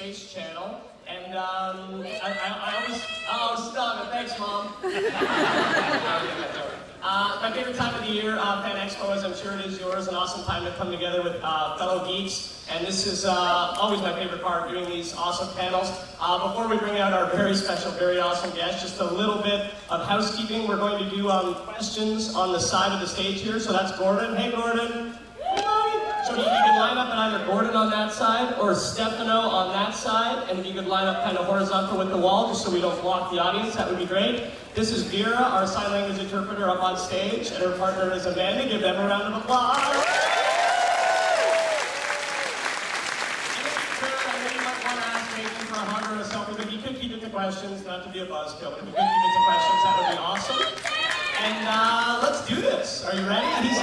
Space Channel. And I always, oh, stop it, thanks, Mom. My favorite time of the year, FanExpo, as I'm sure it is yours, an awesome time to come together with fellow geeks. And this is always my favorite part, doing these awesome panels. Before we bring out our very special, very awesome guest, just a little bit of housekeeping. We're going to do questions on the side of the stage here. So that's Gordon. Hey, Gordon. So if you can line up and either Gordon on that side or Stefano on that side, and if you could line up kind of horizontal with the wall just so we don't block the audience, that would be great. This is Vera, our sign language interpreter, up on stage, and her partner is Amanda. Give them a round of applause. And if you could, I know you might want to ask Nathan for a hug or a selfie, but if you could keep it to questions, not to be a buzzkill, but if you could keep it to questions, that would be awesome. And let's do this. Are you ready? He's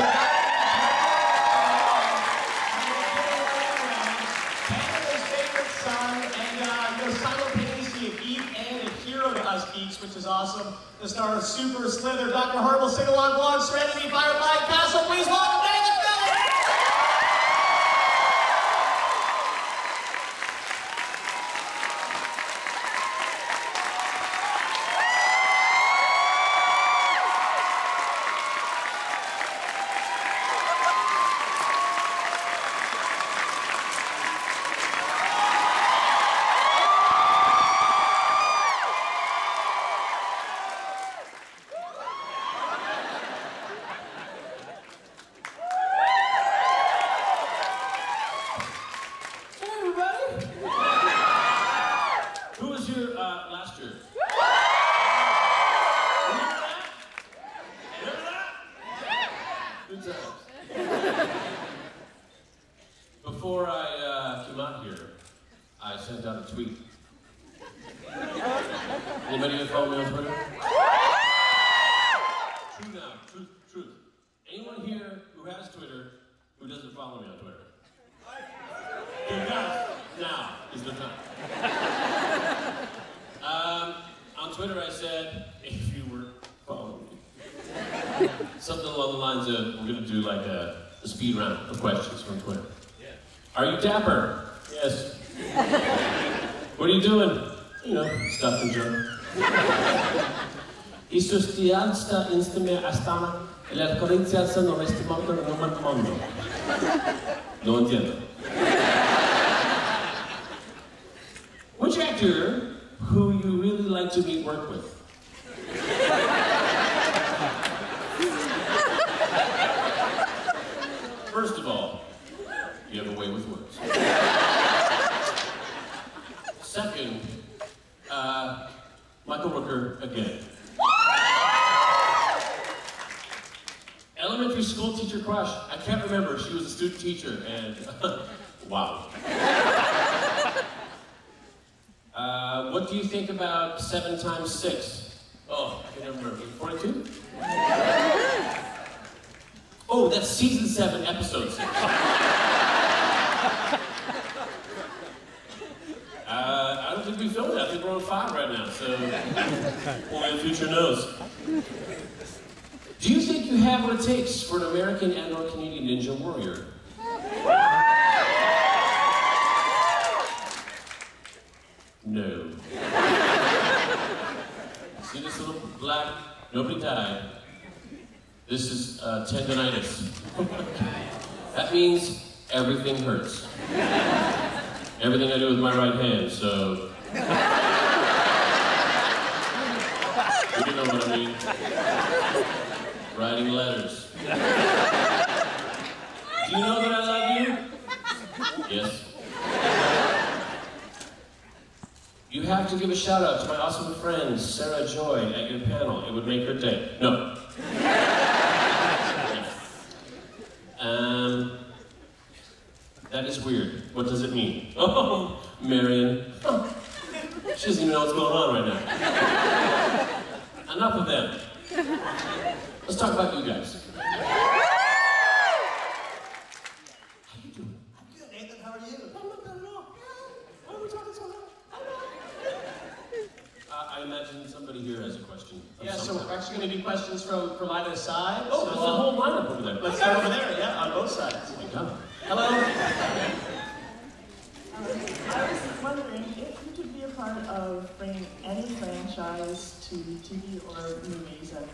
simultaneously a geek and a hero to us geeks, which is awesome. The star of Super Slither, Dr. Horrible, Sing-Along Vlog, Serenity, Firefly, Castle, please welcome David Fillion! Before I came out here, I sent out a tweet. Anybody here follow me on Twitter? True now, truth. Anyone here who has Twitter who doesn't follow me on Twitter? Good guys, now is the time. On Twitter I said, if you were following me, something along the lines of, we're gonna do like a speed round of questions from Twitter. Are you dapper? Yes. What are you doing? You know, stuff and junk. I sostialsta instime astana, el corrincialsa non estimato non mondo. No entiendo. Which actor who you really like to meet work with? First of all, you have a way with words. Second, Michael Rooker again. Elementary school teacher crush. I can't remember. She was a student teacher, and wow. What do you think about 7 times 6? Oh, I can't remember. 42? Oh, that's season 7, episode 6. I don't think we filmed it. I think we're on 5 right now, so only the future knows. Do you think you have what it takes for an American and/or Canadian Ninja Warrior? No. See this little black, nobody died. This is tendonitis. That means everything hurts. Everything I do with my right hand, so... You know what I mean. Writing letters. Do you know that I love you? Yes. You have to give a shout out to my awesome friend, Sarah Joy, at your panel. It would make her day. No. That is weird. What does it mean? Oh, Marion. Oh. She doesn't even know what's going on right now. Enough of them. Let's talk about you guys. How you doing? I'm good, Nathan. How are you? I'm not bad at all. Why are we talking so loud? I imagine somebody here has a question. Yeah, so we're actually going to do questions from either side. Oh, there's a whole lineup over there. Let's start over there, yeah, on both sides. Oh my God. Hello. I was wondering part of bringing any franchise to TV or movies and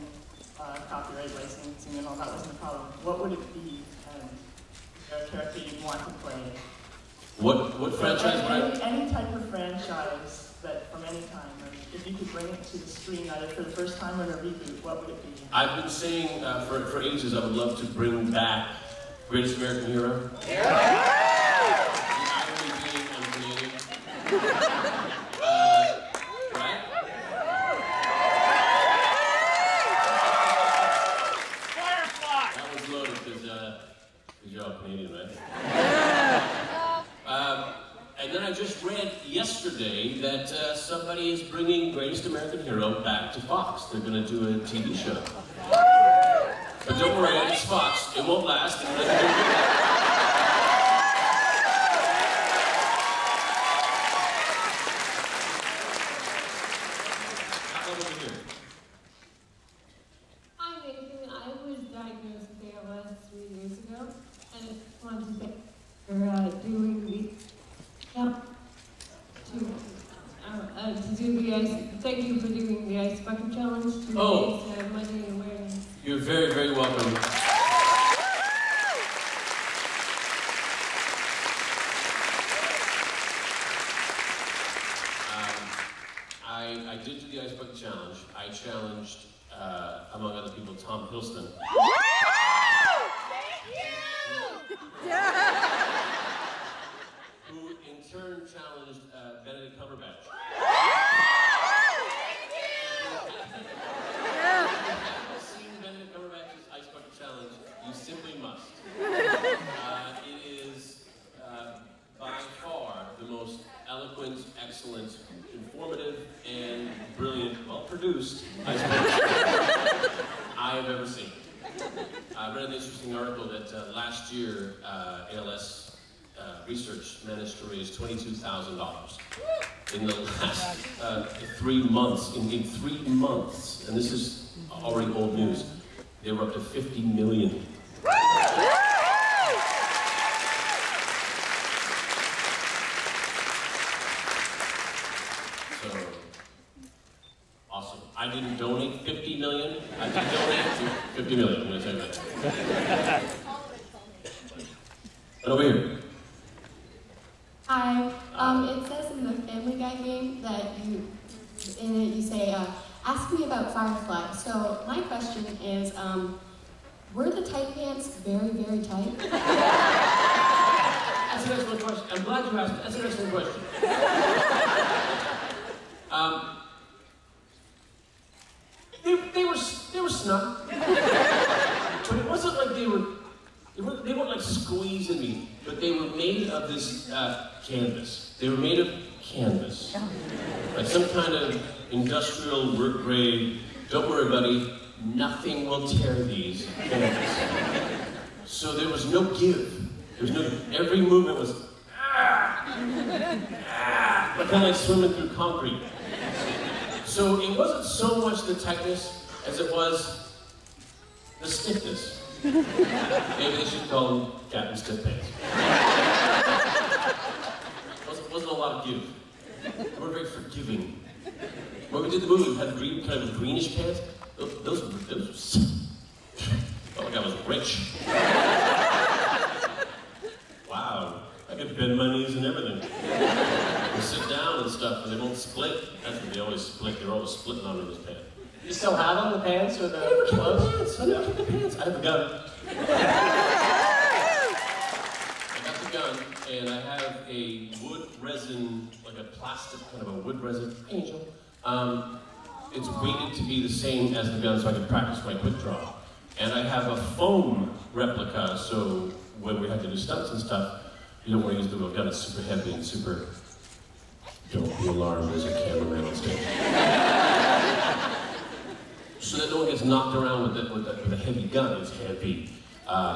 copyright licensing and all that wasn't a problem, what would it be and a character you'd want to play? What franchise? Any type of franchise that from any time. If you could bring it to the screen either for the first time or in a reboot, what would it be? I've been saying for ages I would love to bring back Greatest American Hero. Yeah. Right? Firefly! That was loaded because you're all Canadian, right? And then I just read yesterday that somebody is bringing Greatest American Hero back to Fox. They're going to do a TV show. But don't worry, it's Fox. It won't last. Hi, Nathan. I was diagnosed with ALS 3 years ago, and I wanted to thank for doing the to do the ice. Thank you for doing the ice bucket challenge to raise money and awareness. You're very, very welcome. I did do the ice bucket challenge. I challenged, among other people, Tom Hiddleston. Who in turn challenged Benedict Cumberbatch. If you haven't seen Benedict Cumberbatch's Ice Bucket Challenge, you simply must. It is by far the most eloquent, excellent, informative, and brilliant, well-produced Ice Bucket Challenge I have ever seen. I read an interesting article that last year ALS research managed to raise $22,000 in the last 3 months. In 3 months, and this is already old news, they were up to $50 million. So, awesome. I didn't donate $50 million. I did donate $50 million. I'm going to tell you that. And over here. Hi. It says in the Family Guy game that in it you say, ask me about Firefly. So my question is, were the tight pants very, very tight? That's an excellent question. I'm glad you asked. That's an excellent question. They were snug, but it wasn't like they weren't like squeezing me, but they were made of this canvas. They were made of canvas, like some kind of industrial work grade. Don't worry, buddy, nothing will tear these canvas. So there was no give. There was no. Every movement was like kind of like swimming through concrete. So it wasn't so much the tightness as it was the stiffness. Maybe they should call them Captain Stiff Pants. Wasn't a lot of give. We were very forgiving. When we did the movie, we had green, kind of greenish pants. Those were felt like I was rich. Wow, I could bend my knees and everything. And sit down and stuff, and they won't split. That's what they always split. They're always splitting onto this pants. You still have them, the pants or the clothes? I never kept the pants. I have a gun. I got the gun, and I have a wood resin, like a plastic kind of a wood resin angel. It's weighted to be the same as the gun so I can practice my quick draw. And I have a foam replica, so when we have to do stunts and stuff, you don't want to use the real gun. It's super heavy and super... Don't be alarmed, there's a cameraman on stage. So that no one gets knocked around with a heavy gun. It can't be.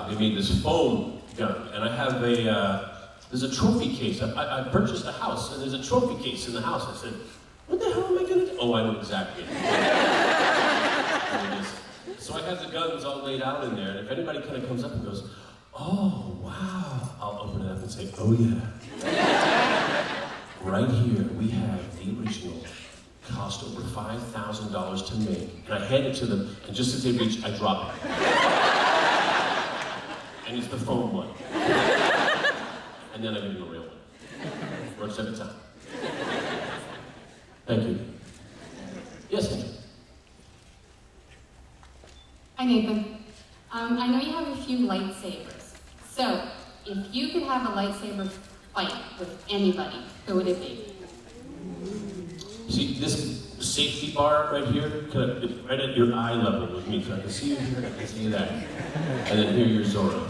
They made this foam gun, and I have there's a trophy case. I purchased a house, and there's a trophy case in the house. I said, what the hell am I gonna do? Oh, I know exactly. So I have the guns all laid out in there, and if anybody kind of comes up and goes, oh, wow, I'll open it up and say, oh yeah. right here, we have the original. Cost over $5,000 to make. And I hand it to them, and just as they reach, I drop it. And it's the foam one. And then I give them a real one. Works every time. Thank you. Yes, Andrew? Hi, Nathan. I know you have a few lightsabers. So, if you could have a lightsaber fight with anybody, who would it be? See, this safety bar right here, it's right at your eye level with me, so I can see you here, I can see you there. And then here you're Zorro.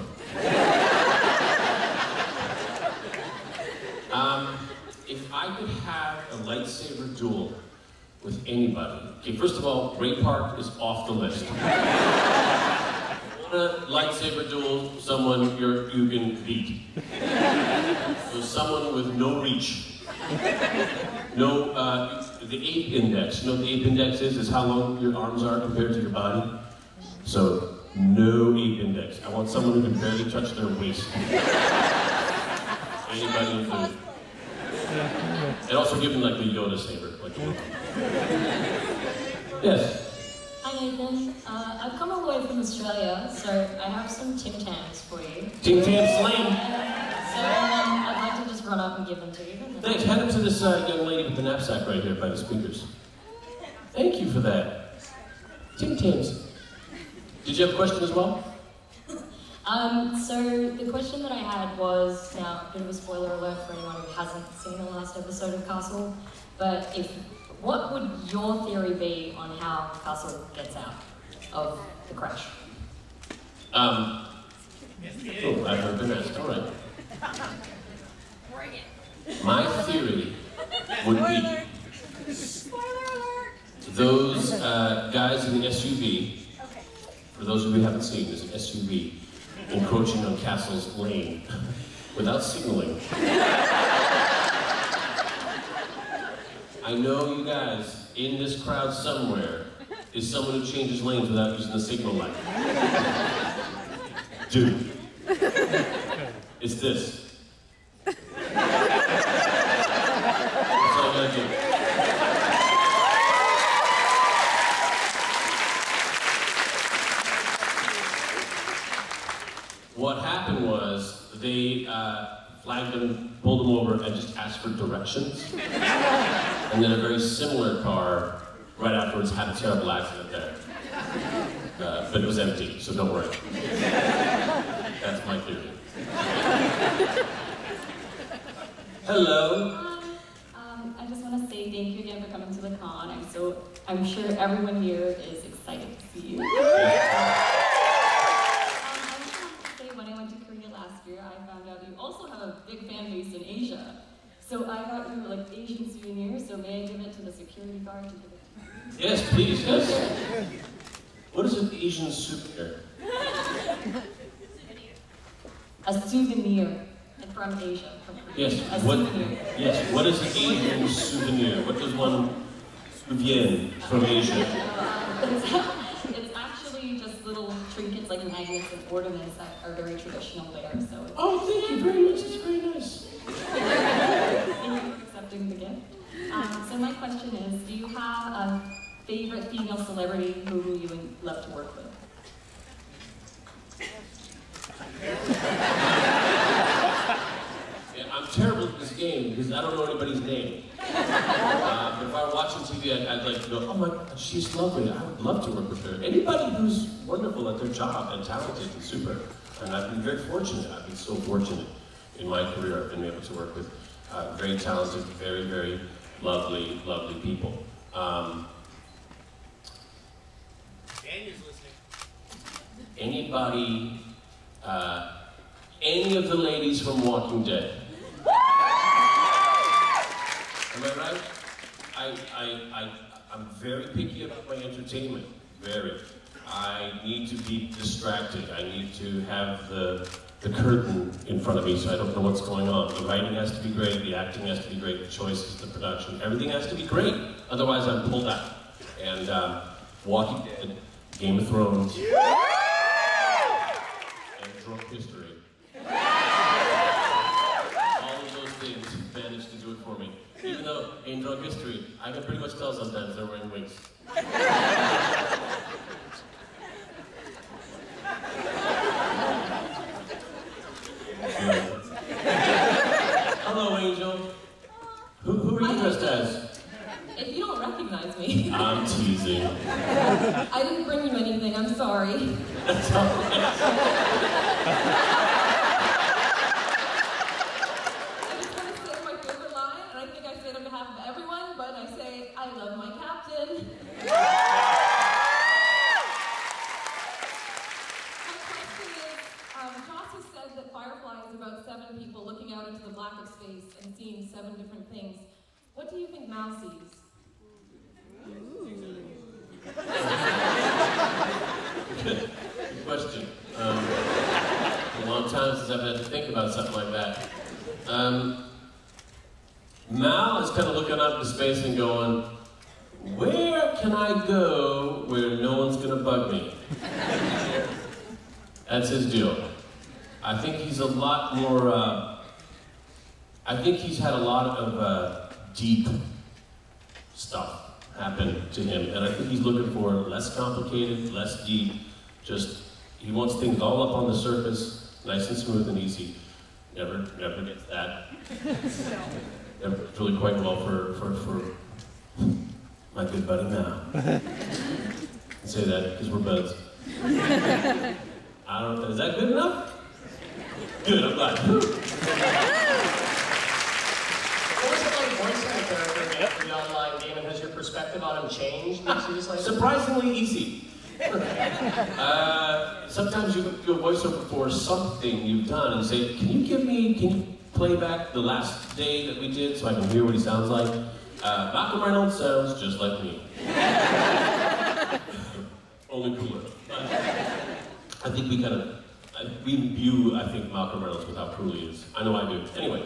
If I could have a lightsaber duel with anybody, okay, first of all, Ray Park is off the list. Want a lightsaber duel, someone you can beat. So someone with no reach. No, the ape index. You know what the ape index is? Is how long your arms are compared to your body. So, no ape index. I want someone who can barely touch their waist. Anybody included. And also give them like the Yoda saber. Like, yes? Hi Nathan, I've come all the way from Australia, so I have some Tim Tams for you. Tim Tam Slam! So I'd like to just run up and give them to you. Thanks, hand them to this young lady with the knapsack right here by the speakers. Thank you for that. Tim Tams. Did you have a question as well? So the question that I had was, now a bit of a spoiler alert for anyone who hasn't seen the last episode of Castle, but what would your theory be on how Castle gets out of the crash? Oh, I've never been asked, all right. My theory would be those guys in the SUV, for those of you who haven't seen, there's an SUV encroaching on Castle's lane without signaling. I know you guys in this crowd somewhere is someone who changes lanes without using the signal light. Dude, it's this. That's all I gotta do. What happened was they flagged them, pulled them over, and just asked for directions. And then a very similar car right afterwards had a terrible accident there. But it was empty, so don't worry. That's my theory. Hello. I just want to say thank you again for coming to the con. I'm sure everyone here is excited to see you. When I went to Korea last year, I found out you also have a big fan base in Asia. So I got you like Asian souvenirs, so may I give it to the security guard to give it to you? Yes, please, yes. What is an Asian souvenir? A souvenir from Asia. Yes, Souvenir. Yes, what is an Asian souvenir? What does one souvenir from Asia? It's actually just little trinkets like magnets and ornaments that are very traditional there. So Oh, thank you very much. It's very nice. Thank you for accepting the gift. So my question is, do you have a favorite female celebrity who you would love to work with? Yeah, I'm terrible at this game because I don't know anybody's name. If I were watching TV, I'd like to go, oh my God, she's lovely. I would love to work with her. Anybody who's wonderful at their job and talented and super. And I've been very fortunate. I've been so fortunate in my career. I've been able to work with very talented, very, very lovely, lovely people. Daniel's listening. Anybody, any of the ladies from Walking Dead? Am I right? I'm very picky about my entertainment, very. I need to be distracted. I need to have the curtain in front of me so I don't know what's going on. The writing has to be great, the acting has to be great, the choices, the production, everything has to be great. Otherwise I'm pulled out. And Walking Dead, Game of Thrones, and Drunk History. All of those things managed to do it for me. That's all it is. I just want to say my favorite line, and I think I say it on behalf of everyone, but I say, I love my captain. My question is, Joss has said that Firefly is about 7 people looking out into the black of space and seeing 7 different things. What do you think Mal sees? Good question. A long time since I've had to think about something like that. Mal is kind of looking up into space and going, where can I go where no one's going to bug me? That's his deal. I think he's a lot more, I think he's had a lot of deep stuff happen to him, and I think he's looking for less complicated, less deep, just, he wants things all up on the surface, nice and smooth and easy. Never gets that. It's really quite well for my good buddy now. I say that because we're buds. I don't know, is that good enough? Good, I'm glad. What was it like voicing a character for the online game, and has your perspective on him changed? Surprisingly easy. Sometimes you do a voiceover for something you've done and say, can you play back the last day that we did so I can hear what he sounds like? Malcolm Reynolds sounds just like me. Only cooler. I think we kind of, we view, I think, Malcolm Reynolds with how cool he is. I know I do. Anyway.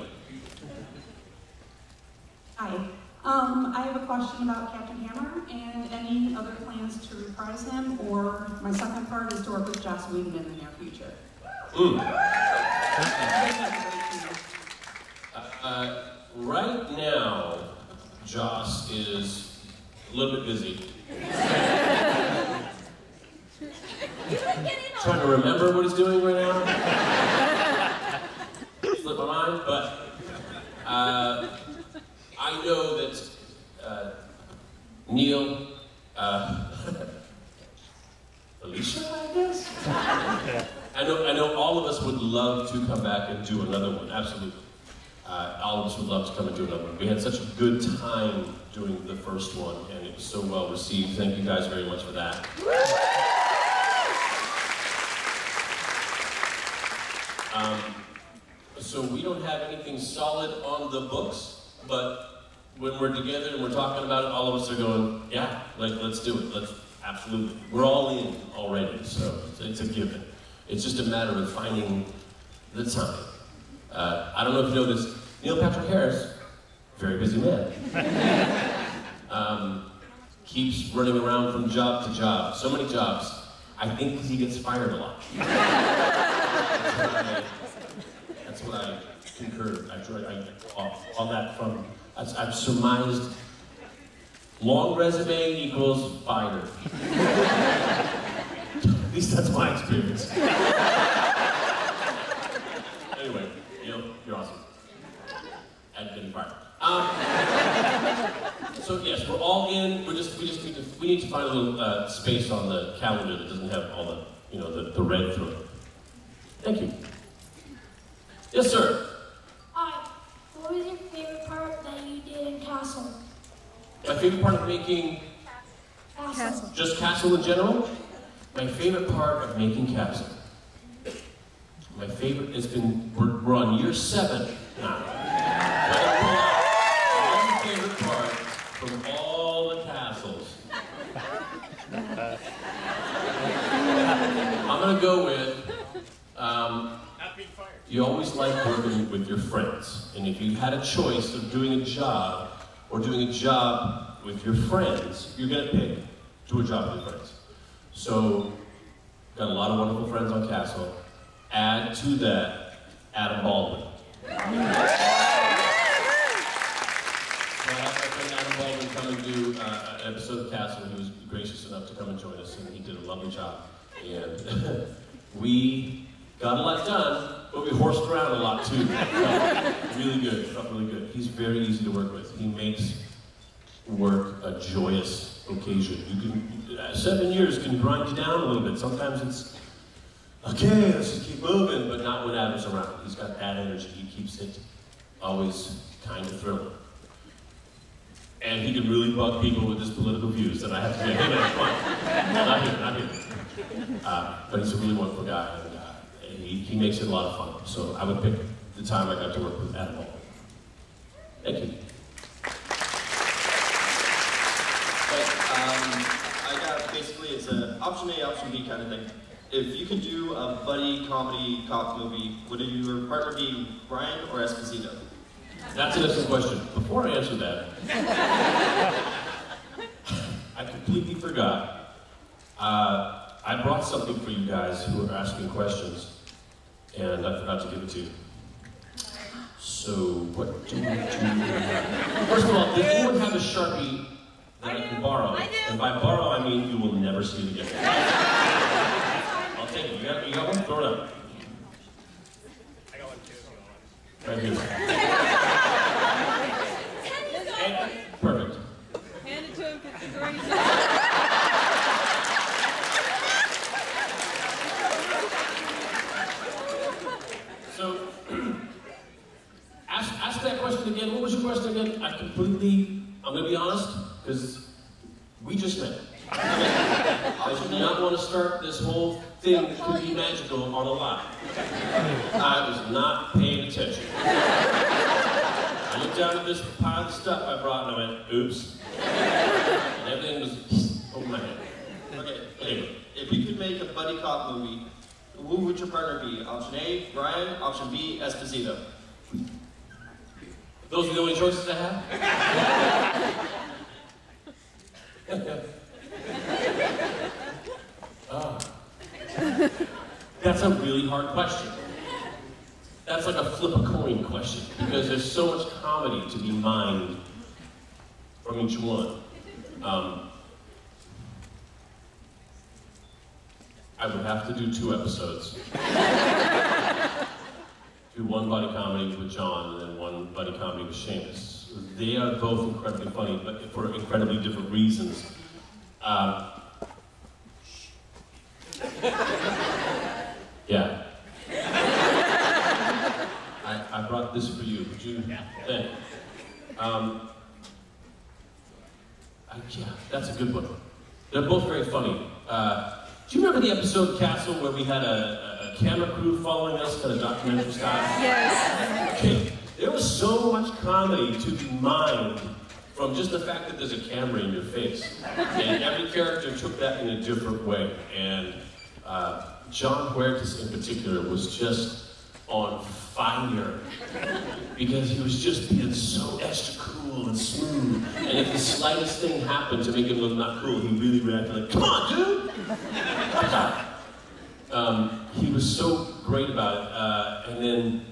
Hi. I have a question about Captain Hammer and any other plans to reprise him, or my second part is to work with Joss Whedon in the near future. Right now, Joss is a little bit busy. Trying to remember what he's doing right now. Slipped my mind, but I know that Neil, Alicia, I guess? I know all of us would love to come back and do another one, absolutely. All of us would love to come and do another one. We had such a good time doing the first one, and it was so well received. Thank you guys very much for that. So we don't have anything solid on the books, but when we're together and we're talking about it, all of us are going, yeah, let's do it. Absolutely. We're all in already, so it's a given. It's just a matter of finding the time. I don't know if you know this, Neil Patrick Harris, very busy man. Keeps running around from job to job, so many jobs. I think because he gets fired a lot. That's what I concur. On that from, I've surmised long resume equals fired. At least that's my experience. Anyway, you're awesome. And getting fired. So yes, we're all in. We need to find a little space on the calendar that doesn't have all the the red through it. Thank you. Yes, sir. Hi. What was your favorite part that you did in Castle? My favorite part of making Castle. just Castle in general. My favorite part of making Castle. My favorite has been, we're on year 7 now. One favorite part from all the castles. I'm gonna go with, you always like working with your friends. And if you had a choice of doing a job or doing a job with your friends, you're gonna pick do a job with your friends. So, got a lot of wonderful friends on Castle. Add to that, Adam Baldwin. So I had my friend Adam Baldwin come and do an episode of Castle. He was gracious enough to come and join us, and he did a lovely job. And we got a lot done, but we horsed around a lot too. Felt really good, felt really good. He's very easy to work with. He makes work a joyous occasion. You can, 7 years can grind you down a little bit. Sometimes it's okay, let's just keep moving, but not when Adam's around. He's got that energy. He keeps it always kind of thrilling. And he can really bug people with his political views, and I have to get him at fun. Not him. But he's a really wonderful guy, and he makes it a lot of fun. So I would pick the time I got to work with Adam Hall. Thank you. I got basically, it's an option A, option B kind of thing. If you could do a buddy comedy cop movie, would your partner be Brian or Esposito? That's an excellent question. Before I answer that, I completely forgot. I brought something for you guys who are asking questions, and I forgot to give it to you. So, what do we do? First of all, does anyone have a Sharpie that I can borrow? I do. And by borrow, I mean you will never see it again. I'll take it. You got one? Throw it up. I got one too. Right here. Perfect. Hand it to him because he's already So, ask that question again. What was your question again? I'm going to be honest, because we just met. I did not want to start this whole thing that could be magical on a lie. I was not paying attention. I looked down at this pile of stuff I brought and I went, oops. And everything was over my head. Okay, if you could make a buddy cop movie, who would your partner be? Option A, Brian. Option B, Esposito. Those are the only choices I have? That's a really hard question. That's like a flip a coin question, because there's so much comedy to be mined from each one. I would have to do 2 episodes. Do one buddy comedy with John and then one buddy comedy with Seamus. They are both incredibly funny, but for incredibly different reasons. Yeah. I brought this for you. Would you? Yeah. Yeah, that's a good one. They're both very funny. Do you remember the episode Castle where we had a camera crew following us, kind of documentary style? Yes. Okay, there was so much comedy to be mined from just the fact that there's a camera in your face. And every character took that in a different way. And John Huertas in particular was just on fire because he was just being so extra cool and smooth. And if the slightest thing happened to make him look not cool, he really reacted like, come on, dude! What's up? He was so great about it. And then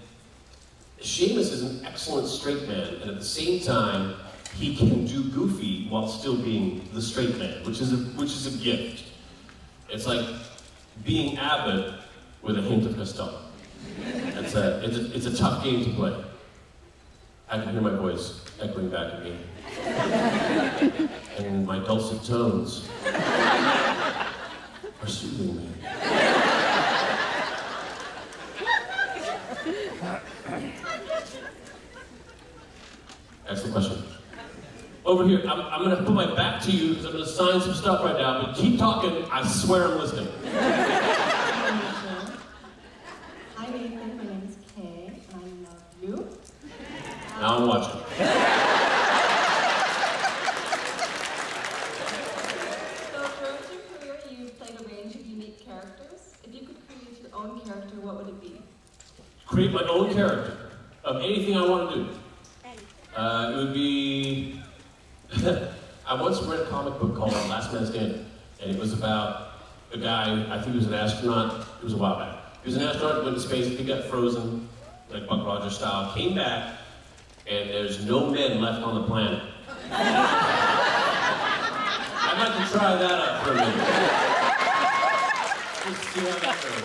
Seamus is an excellent straight man, and at the same time, he can do goofy while still being the straight man, which is a gift. It's like being Abbott with a hint of Costello. It's a tough game to play. I can hear my voice echoing back at me. And my dulcet tones are soothing me. Excellent question. Over here, I'm going to put my back to you because I'm going to sign some stuff right now, but keep talking, I swear I'm listening. Hi Nathan, my name is Kay, and I love you. Now I'm watching. So throughout your career, you've played a range of unique characters. If you could create your own character, what would it be? Create my own character of anything I want to do. It would be... I once read a comic book called Last Man Standing, and it was about a guy, I think he was an astronaut, it was a while back. He was an astronaut, went to space, he got frozen, like Buck Rogers style, came back, and there's no men left on the planet. I'd like to try that out for a minute. Let's see how that goes.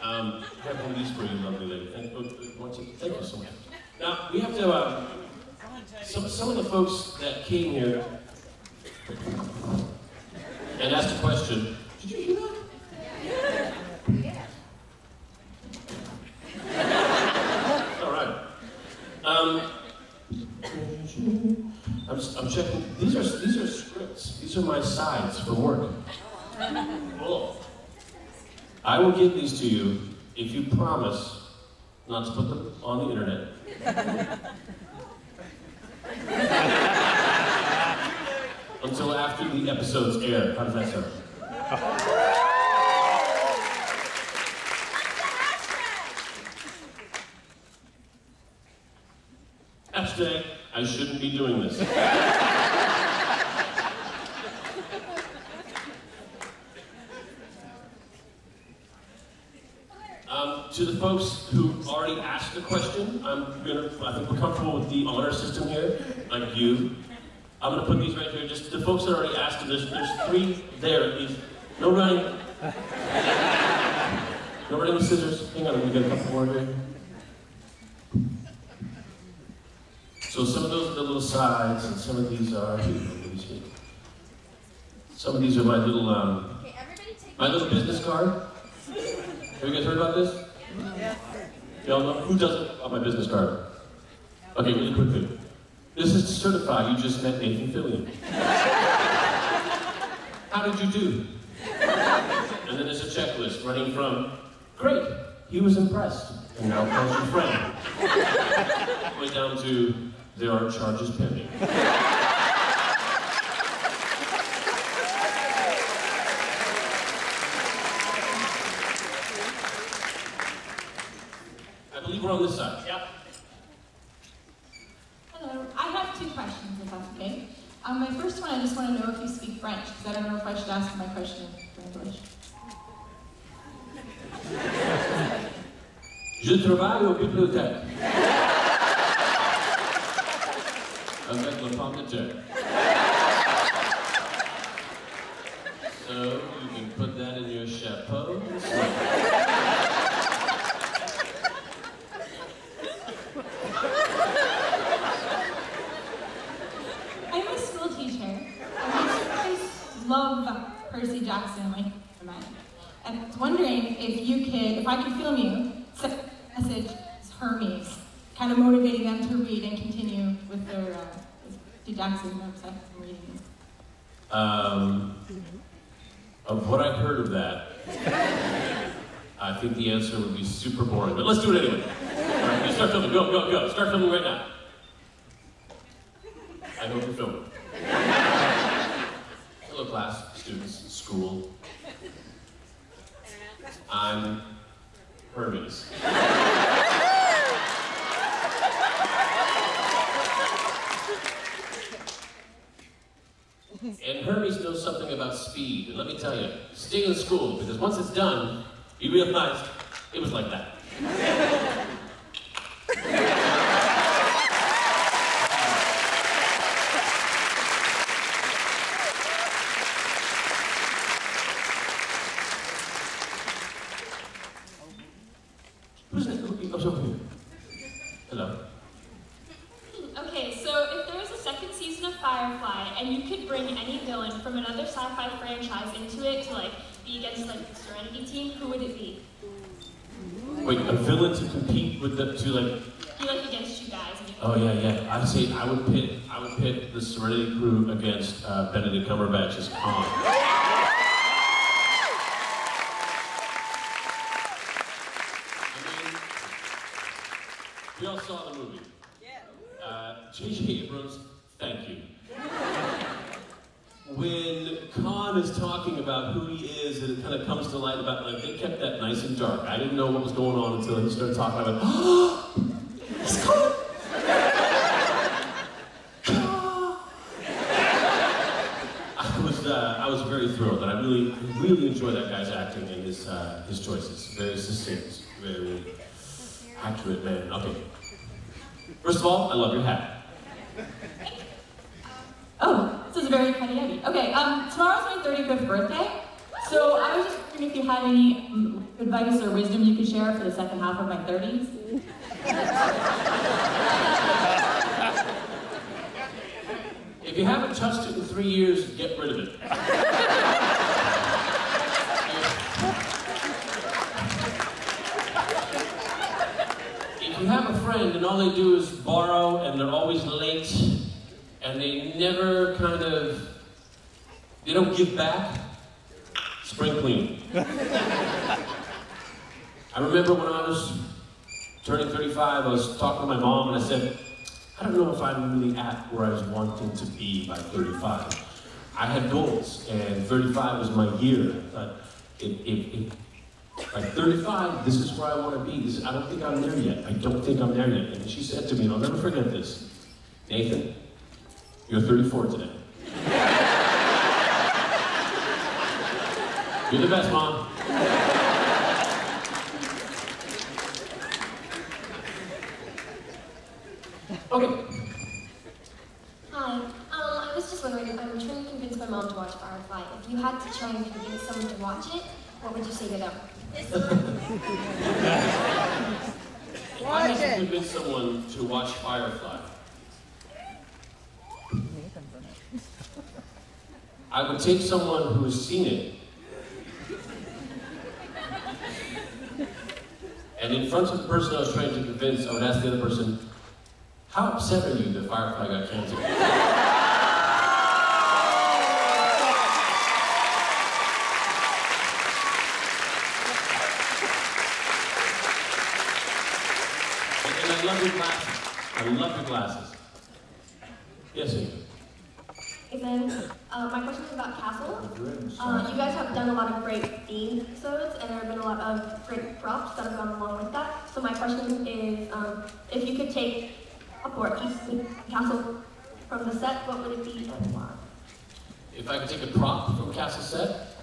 I have one of these for you, lovely lady. Thank you so much. Now, we have to, Some of the folks that came here and asked a question, did you hear that? Yeah. All right. I'm checking. These are scripts. These are my sides for work. Cool. I will give these to you if you promise not to put them on the internet. Until after the episodes air. How does that sound? Hashtag, I shouldn't be doing this. To the folks who already asked the question, I think we're comfortable with the honor system here, like you. I'm gonna put these right here, just the folks that already asked, there's 3 there. No running. No running with scissors. Hang on, we got a couple more here. So some of those are the little sides, and some of these are, some of these are my little business card. Have you guys heard about this? Yeah. Y'all know? Who doesn't want my business card? Okay, really quickly. This is to certify you just met Nathan Fillion. How did you do? And then there's a checklist running from, great, he was impressed, and now calls your friend. All the way down to, there are charges pending. I believe we're on this side. Yep. Hello. I have 2 questions, if that's okay. My first one, I just want to know if you speak French, because I don't know if I should ask my question in English. Je travaille au bibliothèque. Avec le pomme de terre. So you can put that in your chapeau. I'm a school teacher. I love Percy Jackson, like the man. And I was wondering if I could film you, send a message to Hermes, kind of motivating them to read and continue with their Percy Jackson website and reading. Of what I've heard of that, I think the answer would be super boring, but let's do it anyway. All right, let's start filming. Go, go, go. Start filming right now. I hope you're filming. Hello, class, students, school. I'm Hermes. And Hermes knows something about speed, and let me tell you, stay in school, because once it's done, you realize it was like that. Who's that? Who's over here? Hello. Okay, so if there was a second season of Firefly, and you could bring any villain from another sci-fi franchise into it to be against the Serenity team, who would it be? Wait, a villain to compete with the be against you guys. Oh yeah. I'd say I would pit the Serenity crew against Benedict Cumberbatch's Khan. We all saw the movie. J.J. Abrams, thank you. When Khan is talking about who he is, and it kind of comes to light about, they kept that nice and dark. I didn't know what was going on until he started talking about, oh, it's Khan! I was very thrilled, and I really enjoyed that guy's acting and his choices. Very succinct, very accurate man. Okay. First of all, I love your hat. Oh, this is very kind of yummy. Okay, tomorrow's my 35th birthday, so I was just wondering if you had any advice or wisdom you could share for the second half of my 30s. If you haven't touched it in 3 years, get rid of it. If you have a friend and all they do is borrow and they're always late and they never they don't give back, spring clean. I remember when I was turning 35, I was talking to my mom and I said, I don't know if I'm really at where I was wanting to be by 35. I had goals, and 35 was my year. But by 35, this is where I want to be. I don't think I'm there yet. I don't think I'm there yet. And she said to me, and I'll never forget this, Nathan, you're 34 today. You're the best, Mom. Okay. Hi. I was just wondering, I'm trying to convince my mom to watch Firefly. If you had to try and convince someone to watch it, what would you say to them? If I had to convince someone to watch Firefly, I would take someone who has seen it, and in front of the person I was trying to convince, I would ask the other person, how upset are you that Firefly got canceled? And I love your glasses. I love your glasses. Yes, Amy? And then, my question is about Castle. You guys have done a lot of great themed episodes, and there have been a lot of great props that have gone along with that. So my question is, if you could take or keep Castle from the set, what would it be and why? If I could take a prop from Castle set?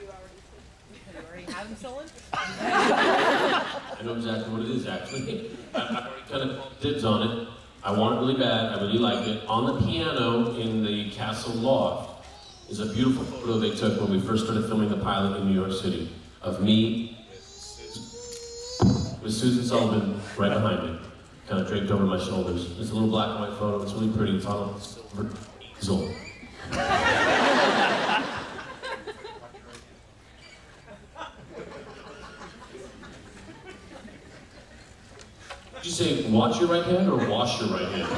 You already have them stolen? I know exactly what it is, actually. I've already kind of dibs on it. I want it really bad. I really like it. On the piano in the Castle loft is a beautiful photo they took when we first started filming the pilot in New York City of me with Susan Sullivan right behind me, kind of draped over my shoulders. It's a little black and white photo. It's really pretty. It's on a silver easel. Did you say watch your right hand or wash your right hand?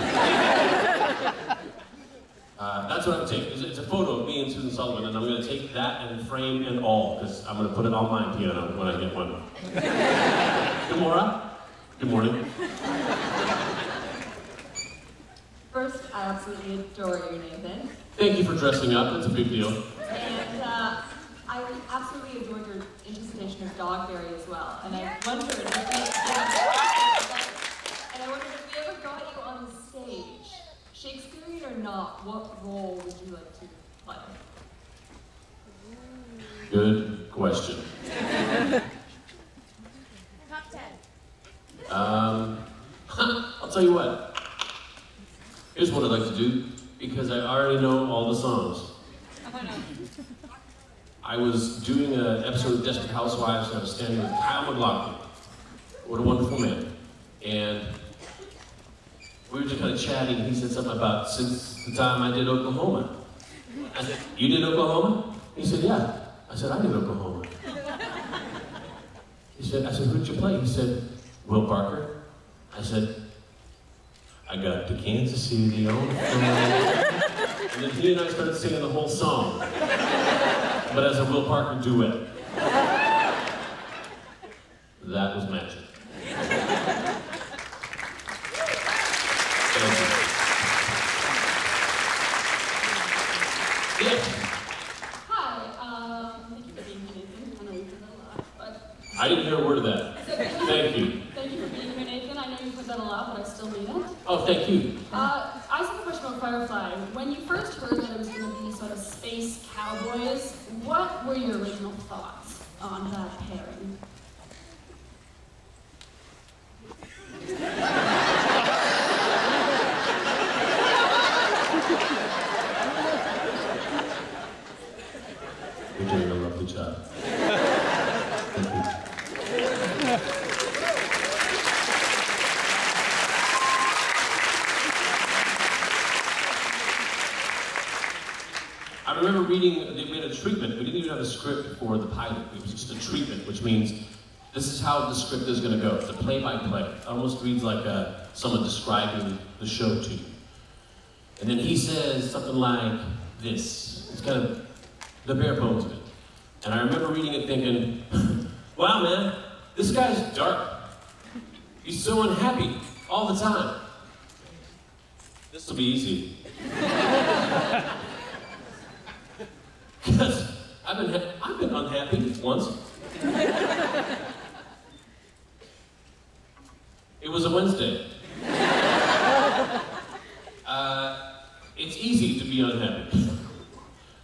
That's what I'm taking. It's a photo of me and Susan Sullivan, and I'm going to take that and frame and all, because I'm going to put it on my piano when I get one. Good morning. Good morning. First, I absolutely adore you, Nathan. Thank you for dressing up. That's a big deal. And I absolutely adored your interpretation of Dogberry as well. And I wondered if we ever got you on the stage, Shakespearean or not, what role would you like to play? Good question. Top 10. I'll tell you what. Here's what I'd like to do, because I already know all the songs. Oh, no. I was doing an episode of Desperate Housewives, and I was standing with Kyle MacLachlan. What a wonderful man. And we were just kind of chatting, and he said something about, since the time I did Oklahoma. I said, you did Oklahoma? He said, yeah. I said, I did Oklahoma. I said, who'd you play? He said, Will Parker. I said, I got to Kansas City on the phone. And then he and I started singing the whole song, but as a Will Parker duet. That was magic. Thank you. Yes. Hi, thank you for being here, Nathan. I know you've done a lot, but... I didn't hear a word of that. Thank you. Thank you for being here, Nathan. I know you've done a lot, but I still need it. Oh, thank you. I just have a question about Firefly. When you first heard that it was going to be sort of space cowboys, what were your original thoughts on that pairing? You're doing a lovely job. Thank you. I remember reading, they made a treatment. We didn't even have a script for the pilot. It was just a treatment, which means this is how the script is going to go. It's a play-by-play. It almost reads like someone describing the show to you. And then he says something like this. It's kind of the bare bones of it. And I remember reading it thinking, wow, man, this guy's dark. He's so unhappy all the time. This will be easy. Because I've been unhappy once. It was a Wednesday. It's easy to be unhappy.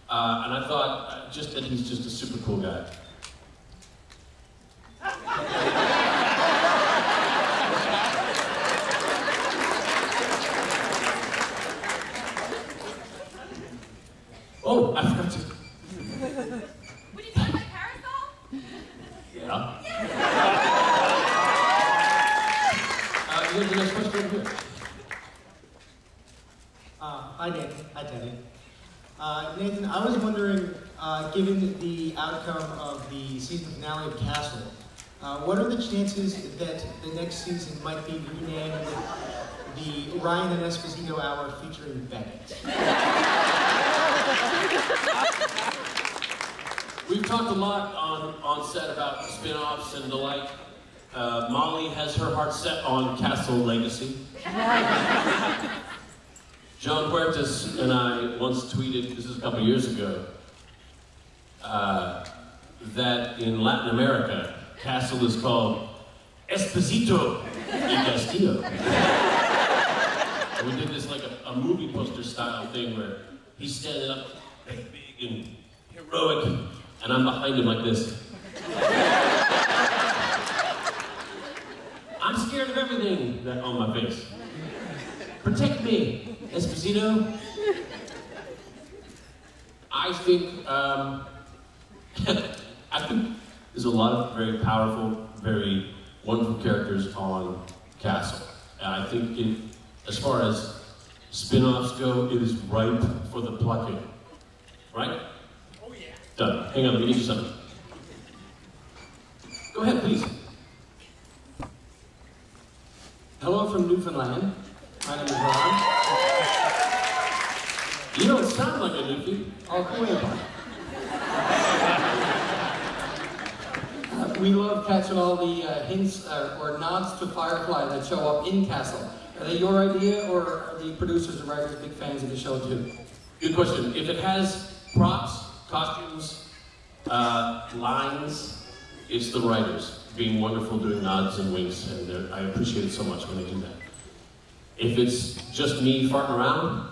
And I thought just that he's just a super cool guy. Oh, I forgot to. Would you talk about Parasol? Yeah. Here's the next question over here. Hi, Nathan. Hi, Teddy. Nathan, I was wondering, given the outcome of the season finale of Castle, what are the chances that the next season might be renamed the Ryan and Esposito Hour featuring Beckett? We've talked a lot on set about spin-offs and the like. Molly has her heart set on Castle Legacy. John Huertas and I once tweeted, this is a couple years ago, that in Latin America, Castle is called Esposito y Castillo. And we did this like a movie poster style thing where he's standing up big and heroic, and I'm behind him like this. I'm scared of everything that on my face. Protect me, Esposito. I think there's a lot of very powerful, very wonderful characters on Castle. And I think as far as spin-offs go, it is ripe for the plucking. Right? Oh yeah. Done. Hang on, let me get you something. Go ahead, please. Hello from Newfoundland. My name is Ron. You don't sound like a Newfie. Oh, come here, we love catching all the hints or nods to Firefly that show up in Castle. Are they your idea, or are the producers and writers big fans of the show too? Good question. If it has props, costumes, lines, it's the writers being wonderful, doing nods and winks, and I appreciate it so much when they do that. If it's just me farting around,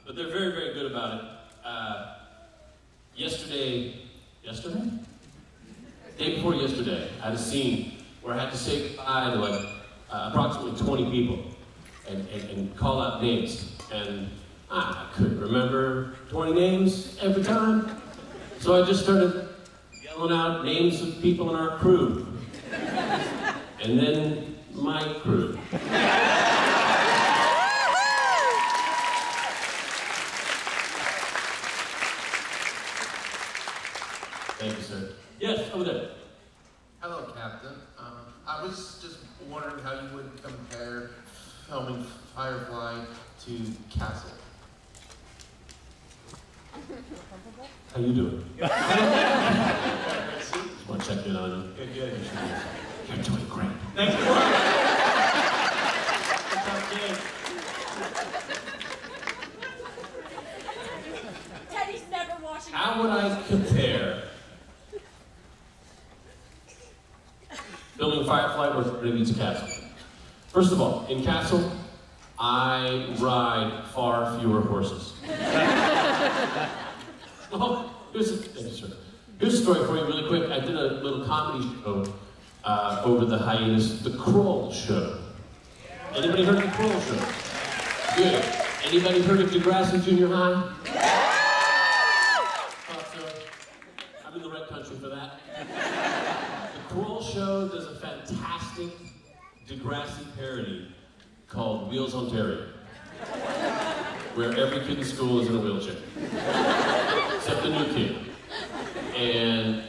but they're very, very good about it. Yesterday? Day before yesterday, I had a scene where I had to say goodbye to like approximately 20 people and call out names. And I couldn't remember 20 names every time. So I just started yelling out names of people in our crew. And then my crew. Thank you, sir. Yes, over there. Hello, Captain. I was just wondering how you would compare filming Firefly to Castle. How you doing? Just want to check in on you. Good. You're doing great. Thank you. Good job, kid. Teddy's never washing. How would I compare filming Firefly with maybe to Castle? First of all, in Castle, I ride far fewer horses. Oh, here's a story for you really quick. I did a little comedy show over the hiatus, the Kroll Show. Anybody heard of the Kroll Show? Good. Anybody heard of Degrassi Junior High? Thought so. I'm in the right country for that. The Kroll Show does a fantastic Degrassi parody called Wheels on Terry. where every kid in school is in a wheelchair, except the new kid. And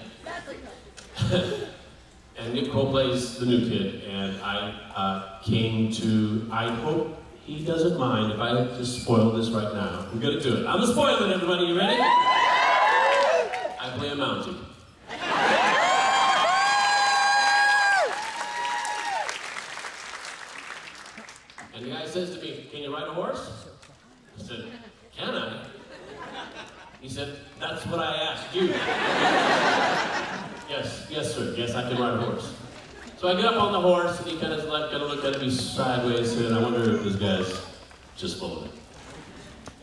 and Nick Cole plays the new kid, and I came to, I hope he doesn't mind if I just spoil this right now. I'm gonna do it. I'm gonna spoil it, everybody. You ready? I play a Mountie. And the guy says to me, "Can you ride a horse?" I said, "Can I?" He said, "That's what I asked you." Yes, sir. Yes, I can ride a horse. So I get up on the horse, and he kind of like kind of looked at me sideways, and I wonder if this guy's just full of it.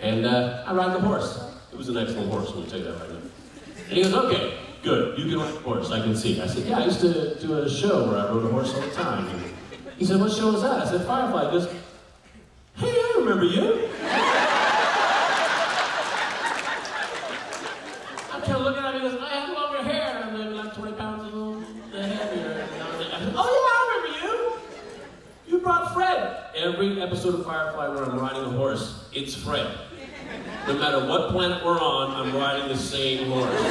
And I ride the horse. It was an excellent horse, let me tell you that right now. And he goes, "Okay, good. You can ride a horse. I can see." I said, "Yeah, I used to do a show where I rode a horse all the time." And he said, "What show was that?" I said, "Firefly." He goes, "Hey, I remember you." I'm kind of looking at him, he goes, "I have longer hair." I'm maybe like 20 pounds a little heavier. I said, "Oh yeah, I remember you. You brought Fred." Every episode of Firefly where I'm riding a horse, it's Fred. No matter what planet we're on, I'm riding the same horse.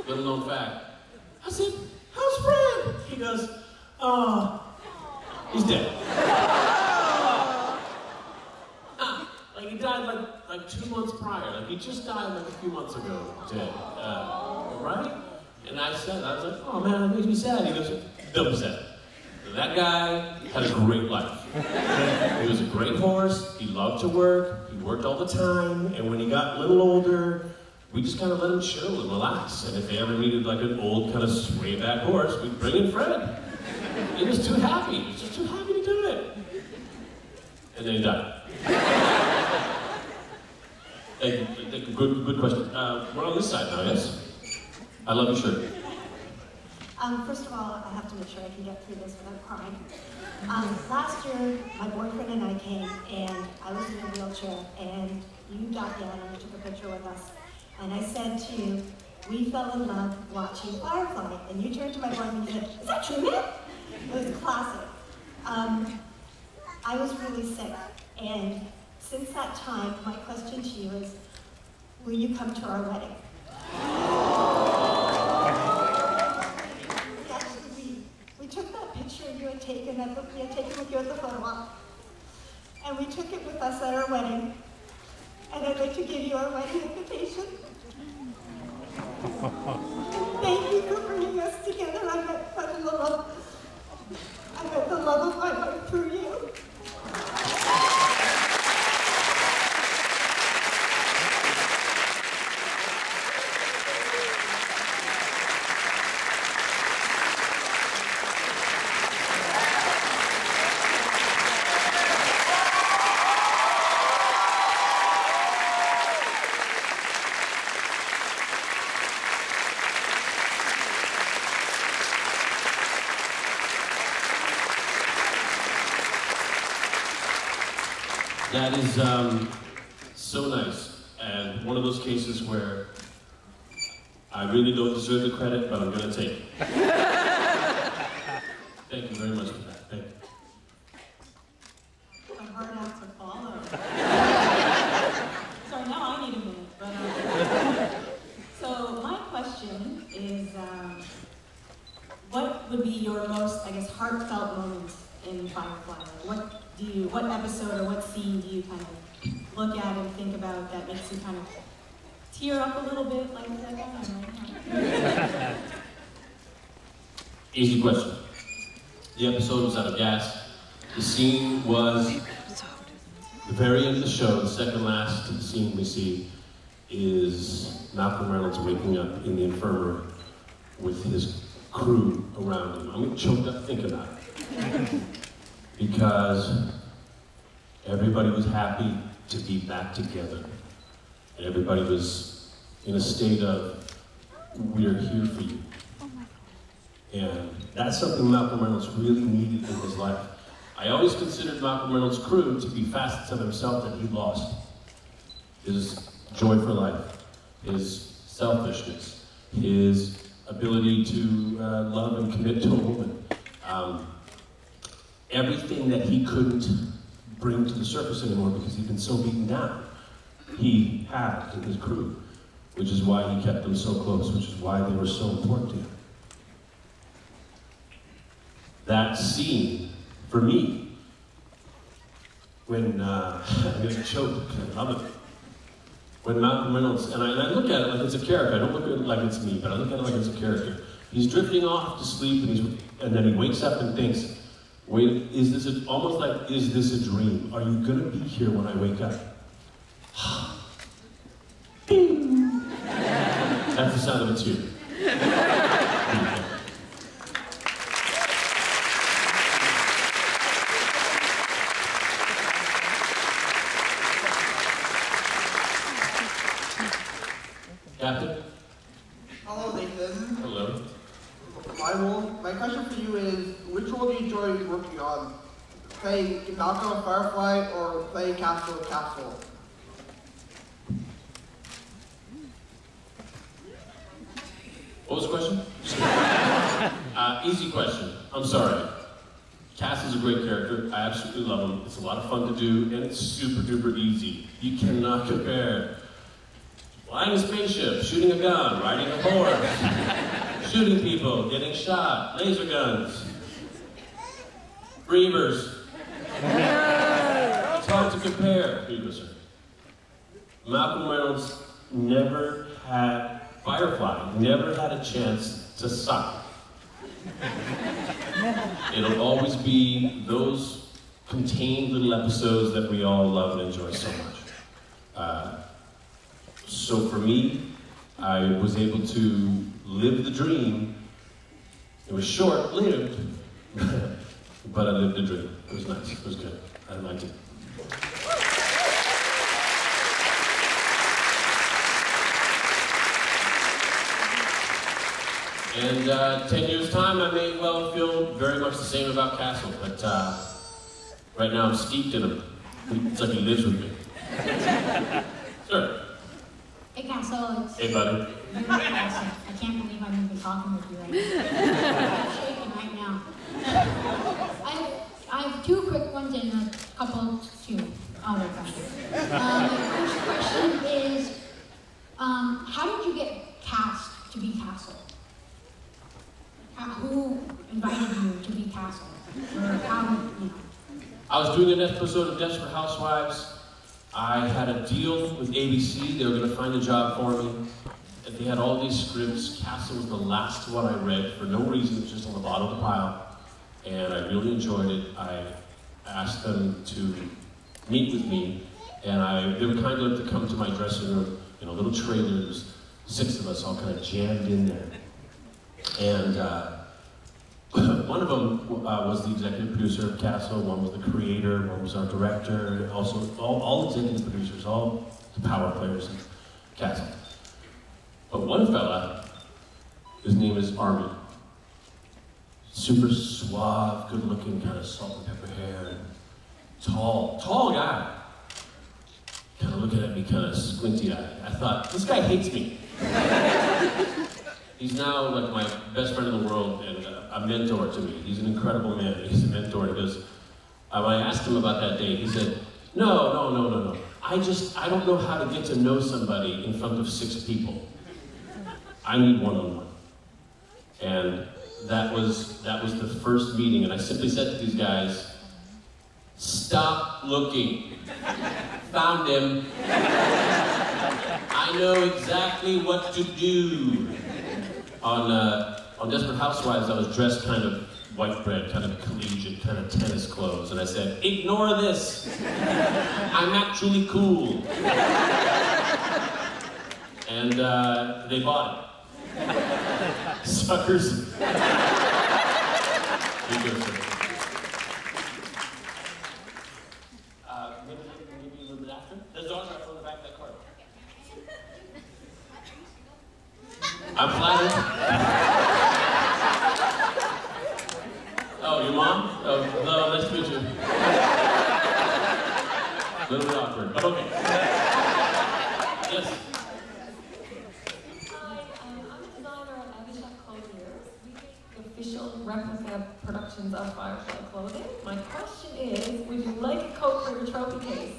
Little known fact. I said, "How's Fred?" He goes, "Oh, he's dead." Like he died like 2 months prior. Like he just died like a few months ago, dead. Right? And I was like, "Oh man, that makes me sad." He goes, "Don't be sad. That guy had a great life. He was a great horse, he loved to work, he worked all the time, and when he got a little older, we just kind of let him chill and relax. And if they ever needed like an old kind of sway-back horse, we'd bring in Fred. He was too happy. He was just too happy to do it." And then he died. Good question. We're on this side now, yes? I love your shirt. First of all, I have to make sure I can get through this without crying. Last year, my boyfriend and I came, and I was in a wheelchair, and you got down and you took a picture with us. And I said to you, "We fell in love watching Firefly." And you turned to my boyfriend and said, "Is that true, man?" It was classic. I was really sick, and since that time, my question to you is, will you come to our wedding? We took that picture you had taken, we had taken with you at the photo op, and we took it with us at our wedding. And I'd like to give you our wedding invitation. Thank you for bringing us together. I met the love of my life through you. That is so nice, and one of those cases where I really don't deserve the credit, but I'm going to take it. Thank you very much for that. Thank you. A hard act to follow. Sorry, now I need a minute. But, so my question is, what would be your most, I guess, heartfelt moment in Firefly? What episode or what scene do you kind of look at and think about that makes you kind of tear up a little bit like that right now? Easy question. The episode was out of gas. The scene was the very end of the show. The second last scene we see is Malcolm Reynolds waking up in the infirmary with his crew around him. I'm getting choked up thinking about it. Because everybody was happy to be back together. And everybody was in a state of, we're here for you. And that's something Malcolm Reynolds really needed in his life. I always considered Malcolm Reynolds' crew to be facets of himself that he lost. His joy for life, his selfishness, his ability to love and commit to a woman. everything that he couldn't bring to the surface anymore because he'd been so beaten down, he had in his crew, which is why he kept them so close, which is why they were so important to him. That scene, for me, when, I'm going to choke because I love it. When Malcolm Reynolds, and I look at it like it's a character, I don't look at it like it's me, but I look at it like it's a character. He's drifting off to sleep, and then he wakes up and thinks, wait, is this almost like, is this a dream? Are you going to be here when I wake up? Ding! That's the sound of a tear. Captain? Hello, Nathan. Hello. My question for you is, which role do you enjoy working on? Playing Malcolm and Firefly or playing Castle and Castle? What was the question? Easy question. I'm sorry. Cass is a great character. I absolutely love him. It's a lot of fun to do, and it's super duper easy. You cannot compare flying a spaceship, shooting a gun, riding a horse, shooting people, getting shot, laser guns, Reavers. It's hard to compare, Reavers. Malcolm Reynolds never had, Firefly never had a chance to suck. It'll always be those contained little episodes that we all love and enjoy so much. So for me, I was able to live the dream. It was short-lived, but I lived the dream. It was nice, it was good. I liked it. And 10 years' time, I may well feel very much the same about Castle, but right now I'm steeped in him. It's like he lives with me. Sure. Hey Castle, it's... Hey buddy. You're awesome. I can't believe I'm even talking with you right now. I'm shaking right now. I have two quick ones and a couple two other questions. The first question is, how did you get cast to be Castle? Who invited you to be Castle? Or how, you know? I was doing an episode of Desperate Housewives. I had a deal with ABC. They were going to find a job for me. And they had all these scripts. Castle was the last one I read for no reason. It was just on the bottom of the pile. And I really enjoyed it. I asked them to meet with me. And they were kind enough to come to my dressing room in a little trailer. There was 6 of us all kind of jammed in there. And one of them was the executive producer of Castle, one was the creator, one was our director, also all executive producers, all the power players of Castle. But one fella, his name is Army. Super suave, good looking, kind of salt and pepper hair, and tall guy. Kind of looking at me kind of squinty eyed. I thought, this guy hates me. He's now like my best friend in the world and a mentor to me. He's an incredible man. He's a mentor. He goes, when I asked him about that date, he said, no. I don't know how to get to know somebody in front of 6 people. I need one-on-one. And that was the first meeting. And I simply said to these guys, stop looking. Found him. I know exactly what to do. On Desperate Housewives, I was dressed kind of white bread, kind of collegiate, kind of tennis clothes, and I said, ignore this. I'm actually cool. And they bought it. Suckers. Maybe a little bit after. There's autograph on the back of that card. I'm flattered. Oh, your mom? Oh, hello, nice to meet you. A little bit awkward, but okay. Yes? Hi, I'm a designer at Abhishek Colliers. We make official official replica productions of Firefly clothing. My question is, would you like a coat for your trophy case?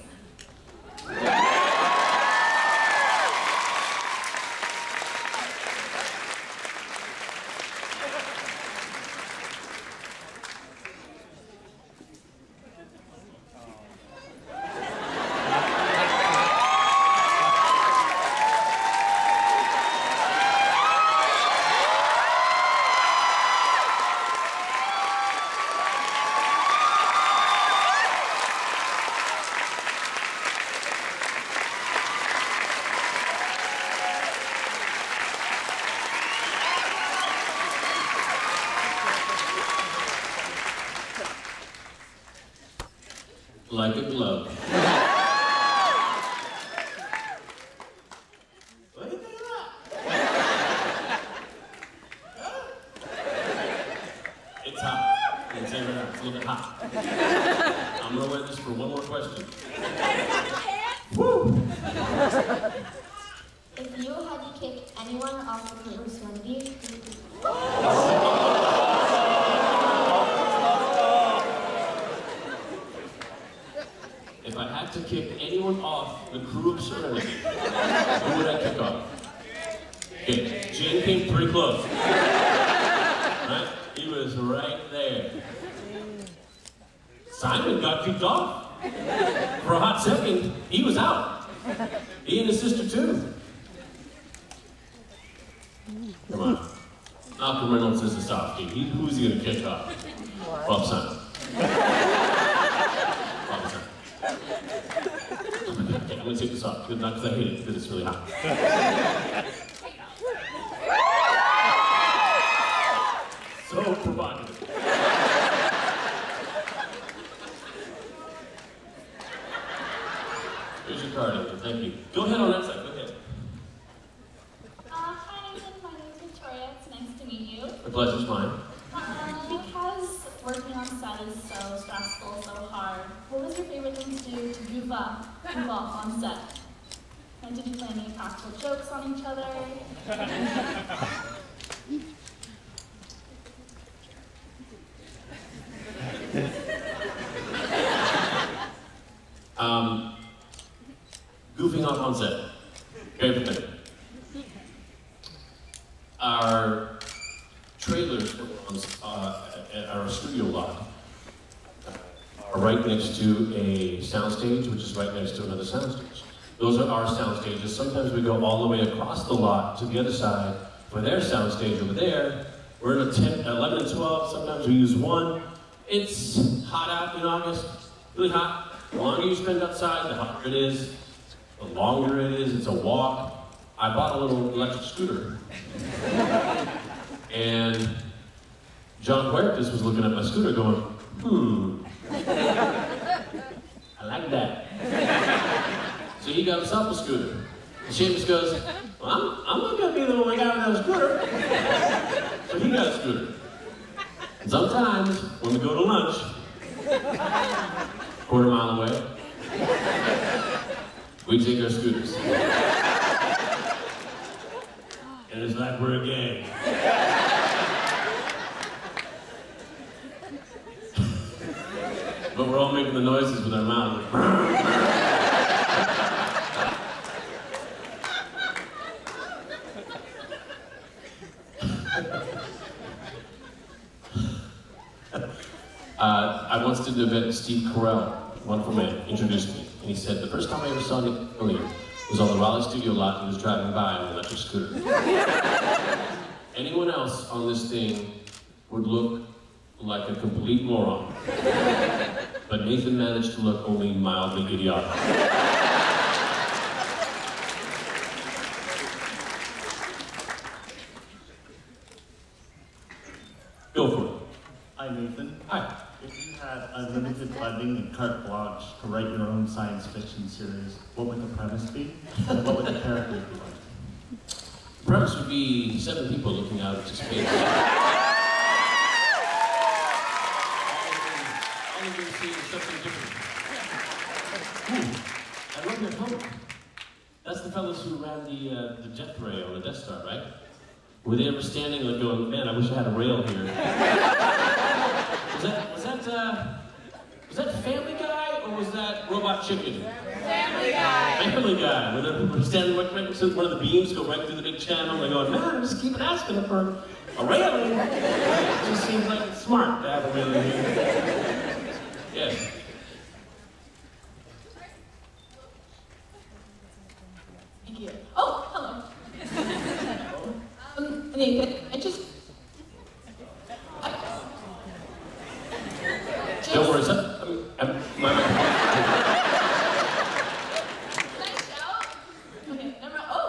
Like a glove. What do you think of that? It's hot. It's a little bit hot. I'm gonna wear this for one more question. Woo! If you had to kick anyone off the crew of Serenity, If I had to kick anyone off the crew of Serenity, who would I kick off? Okay, Gene came pretty close. Right? He was right there. Simon got kicked off. For a hot second, he was out. He and his sister too. Come on. Malcolm Reynolds is a softie. Who's he gonna kick off? Bob Simon. Bob Simon. Okay, I'm gonna take this off, not because I hate it, because it's really hot. So provocative. Here's your card, Ethan. Thank you. Go ahead on that side. Go ahead. Hi, Nathan. My name is Victoria. It's nice to meet you. The pleasure's mine. Because working on set is so stressful, so hard, what was your favorite thing to do to goof off on set? And did you play any practical jokes on each other? Goofing off on set. Favorite thing. Our trailers at our studio lot are right next to a soundstage, which is right next to another soundstage. Those are our sound stages. Sometimes we go all the way across the lot to the other side for their soundstage over there. We're in 11 and 12. Sometimes we use one. It's hot out in August, really hot. The longer you spend outside, the hotter it is. The longer it is, it's a walk. I bought a little electric scooter. And John Huertas was looking at my scooter going, I like that. So he got himself a scooter. And Seamus goes, well, I'm not gonna be the only guy with a scooter. So he got a scooter. And sometimes, when we go to lunch, quarter mile away, we take our scooters. And it's like we're a gang. But we're all making the noises with our mouths. I once did an event with Steve Carell, wonderful man, introduced me. And he said, the first time I ever saw Fillion was on the Raleigh studio lot and he was driving by on an electric scooter. Anyone else on this thing would look like a complete moron. But Nathan managed to look only mildly idiotic. Go for it. Hi, Nathan. Hi. If you had unlimited funding and carte blanche to write your own science fiction series, what would the premise be? And what would the characters be like? The premise would be 7 people looking out into space. All of them seeing something different. I wrote your home. That's the fellows who ran the jet ray on the Death Star, right? Were they ever standing like going, man, I wish I had a rail here? Was that Family Guy or was that Robot Chicken? Family Guy. Family Guy. Where they're standing right next to one of the beams, go right through the big channel, and they're going, man, I just keep asking for a railing. It just seems like it's smart to have a railing here. Yes. Thank you. Oh, hello. Nathan, Don't worry, son. My Can I shout? Okay, never mind. Oh,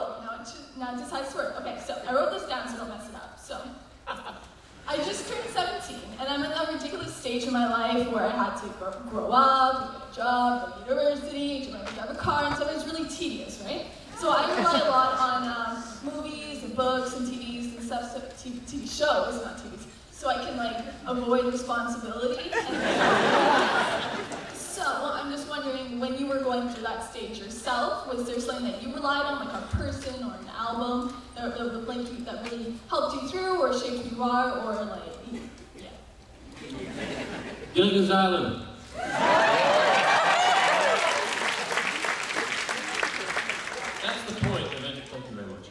now it decides to work. Okay, so I wrote this down so I don't mess it up. So, I just turned 17, and I'm in that ridiculous stage in my life where I had to grow up, get a job, go to university, to drive a car, and so it was really tedious, right? So I rely a lot on movies and books and TVs and stuff, so TV shows, not TVs, so I can like avoid responsibility. So I'm just wondering, when you were going through that stage yourself, was there something that you relied on, like a person or an album that really helped you through or shaped who you are, or like, yeah? Gilligan's Island. That's the point of entertainment. Thank you very much.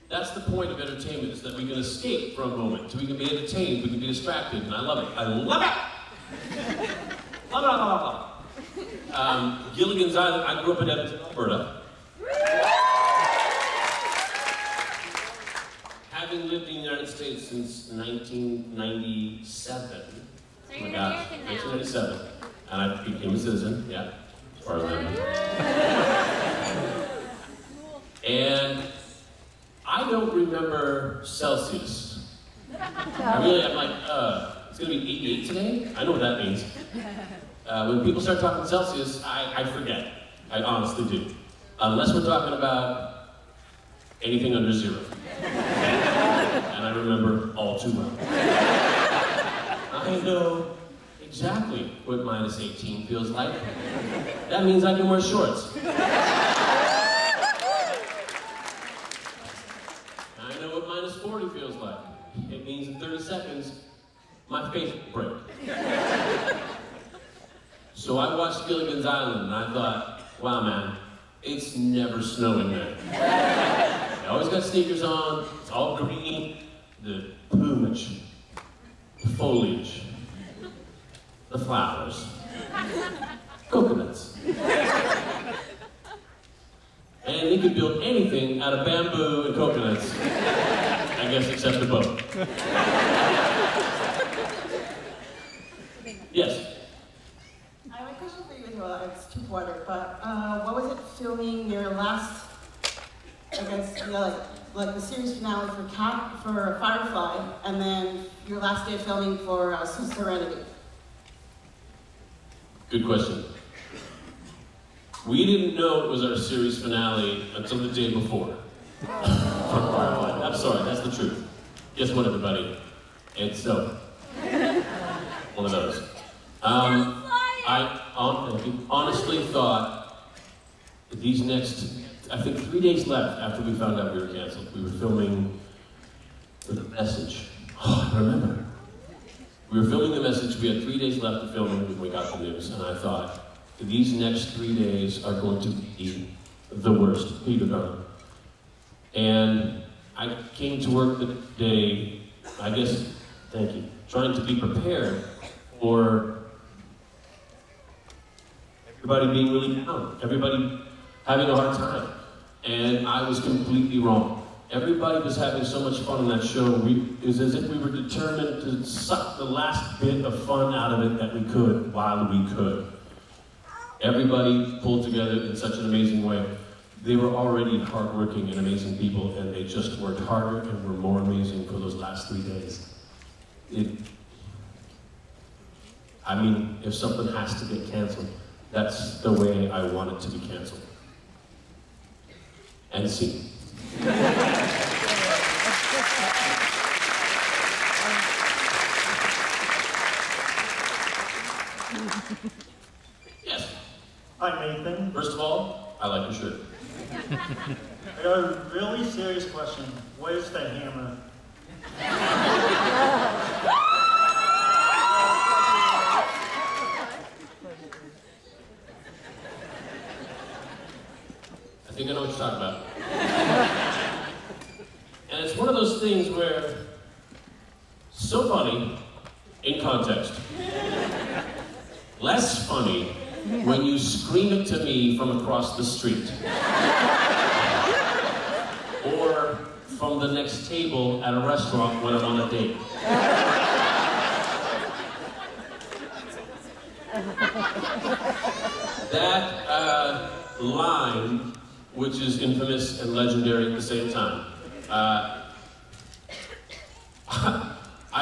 That's the point of entertainment, is that we can escape for a moment, so we can be entertained, we can be distracted, and I love it. I love it! Love it, love it, love it. Gilligan's Island, I grew up in Edmonton, Alberta. Having lived in the United States since 1997. So you're an American now. 1997. And I became a citizen, yeah, as far as I know. And I don't remember Celsius. I'm like, it's gonna be 88 today? I know what that means. When people start talking Celsius, I forget. I honestly do. Unless we're talking about anything under 0. And I remember all too well. I know exactly what minus 18 feels like. That means I can wear shorts. I know what minus 40 feels like. It means in 30 seconds, my face will break. So I watched Gilligan's Island and I thought, wow man, it's never snowing there. I always got sneakers on, it's all green, the plumage, the foliage, the flowers, coconuts. And you could build anything out of bamboo and coconuts, I guess except a boat. Yes? I have a question for you as well. It's two-parter, but what was it filming your last, I guess, like the series finale for Firefly, and then your last day of filming for Serenity? Good question. We didn't know it was our series finale until the day before. I'm sorry, that's the truth. Guess what, everybody? It's so. One of those. I honestly thought that these next, I think 3 days left after we found out we were canceled. We were filming The Message. Oh, I remember. We were filming The Message. We had 3 days left to film it when we got the news, and I thought, these next 3 days are going to be the worst. Here you go, Don. And I came to work the day, I guess, thank you, trying to be prepared for everybody being really down, everybody having a hard time. And I was completely wrong. Everybody was having so much fun on that show. It was as if we were determined to suck the last bit of fun out of it that we could while we could. Everybody pulled together in such an amazing way. They were already hardworking and amazing people, and they just worked harder and were more amazing for those last 3 days. I mean, if something has to get canceled, that's the way I want it to be canceled. And seen. Yes. Hi, Nathan. First of all, I like your shirt. I got a really serious question. Where's the hammer? I think I know what you're talking about. And it's one of those things where, so funny in context. Less funny when you scream it to me from across the street. Or from the next table at a restaurant when I'm on a date. That line, which is infamous and legendary at the same time, I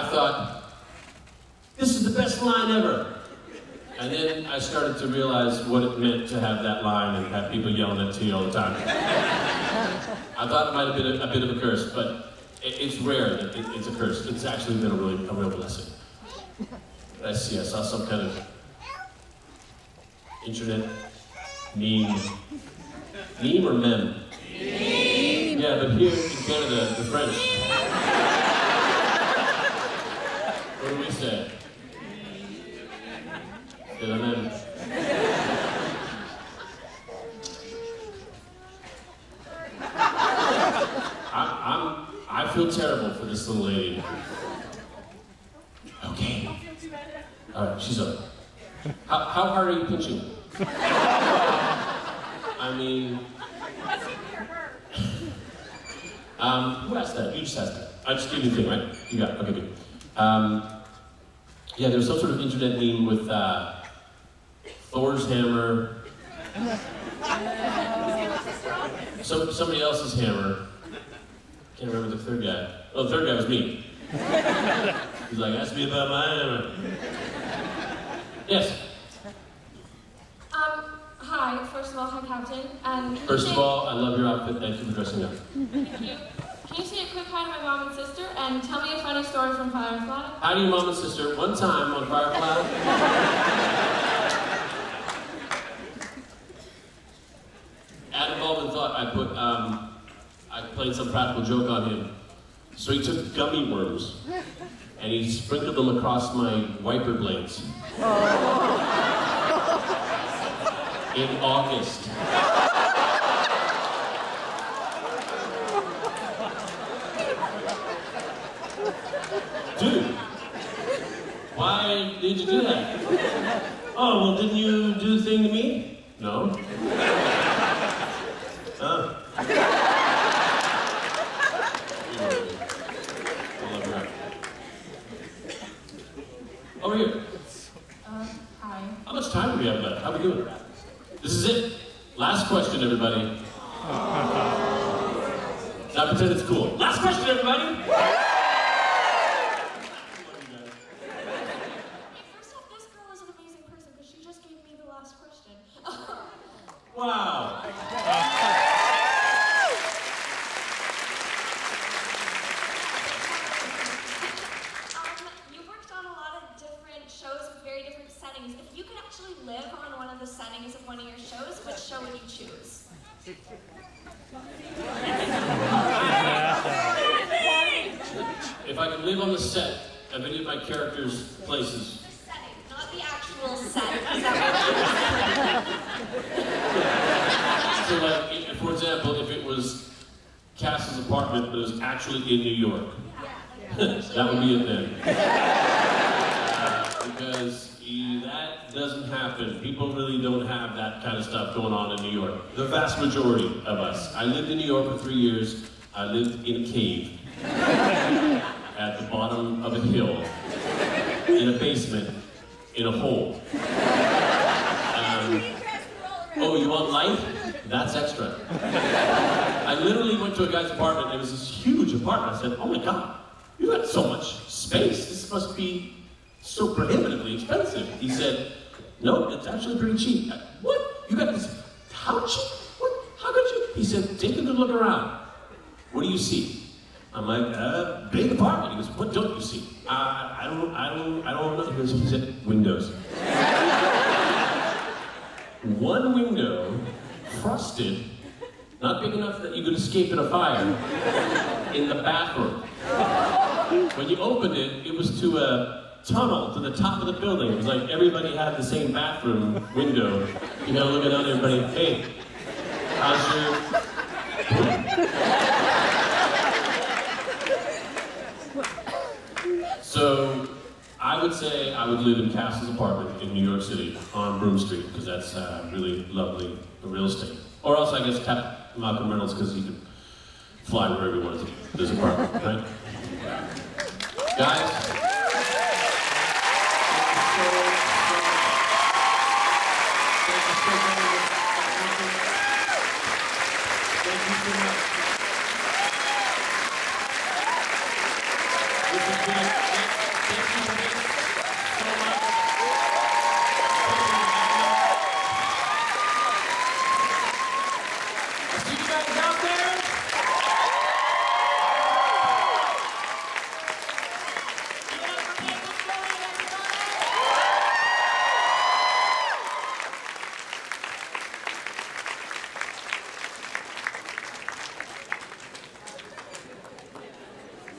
thought, this is the best line ever. And then I started to realize what it meant to have that line and have people yelling it to you all the time. I thought it might have been a bit of a curse, but it's rare that it's a curse. It's actually been a real blessing. I saw some kind of internet meme. Meme or meme? Meme! Yeah, but here in Canada, the French. What do we say? C'est la même. I feel terrible for this little lady. Okay. All right, she's up. How hard are you pinching? I mean, who asked that? You just asked that. I just gave you the thing, right? You got it. Okay, good. Yeah, there was some sort of internet meme with Thor's hammer. Somebody else's hammer. Can't remember the third guy. Oh, the third guy was me. He's like, ask me about my hammer. Yes? Hi, first of all, hi, Captain. First of all, I love your outfit. Thank you for dressing up. Thank you. Can you say a quick hi to my mom and sister and tell me a funny story from Firefly? Hi to your mom and sister. One time on Firefly. Adam Baldwin thought I played some practical joke on him. So he took gummy worms and he sprinkled them across my wiper blades. In August. Dude, why did you do that? Oh, well, didn't you do the thing to me? No. Oh. I love her. Over here. Hi. How much time do we have left? How are we doing? This is it. Last question, everybody. Now pretend it's cool. Last question, everybody. Wow. You worked on a lot of different shows with very different settings. If you could actually live on one of the settings of one of your shows, which show would you choose? If I could live on the set of any of my characters' places. The setting, not the actual set. Is that So like, for example, if it was Cass's apartment, but it was actually in New York. That would be it then. Because that doesn't happen. People really don't have that kind of stuff going on in New York. The vast majority of us. I lived in New York for 3 years. I lived in a cave. At the bottom of a hill. In a basement. In a hole. Oh, you want light? That's extra. I literally went to a guy's apartment. It was this huge apartment. I said, oh my God, you got so much space. This must be so prohibitively expensive. He said, no, it's actually pretty cheap. What? You got this? How cheap? What? How could you? He said, take a good look around. What do you see? I'm like, big apartment. He goes, what don't you see? I don't know. He said, windows. One window, frosted, not big enough that you could escape in a fire, in the bathroom. when you opened it, it was to a tunnel to the top of the building. It was like everybody had the same bathroom window, you know, looking at everybody. Hey, how's your... So, I would say I would live in Castle's apartment in New York City on Broome Street, because that's really lovely real estate. Or else I guess tap Malcolm Reynolds, because he could fly wherever he wanted to this apartment, right? Guys,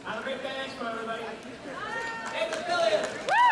Have a great FanExpo, everybody. Hey, the Fillion!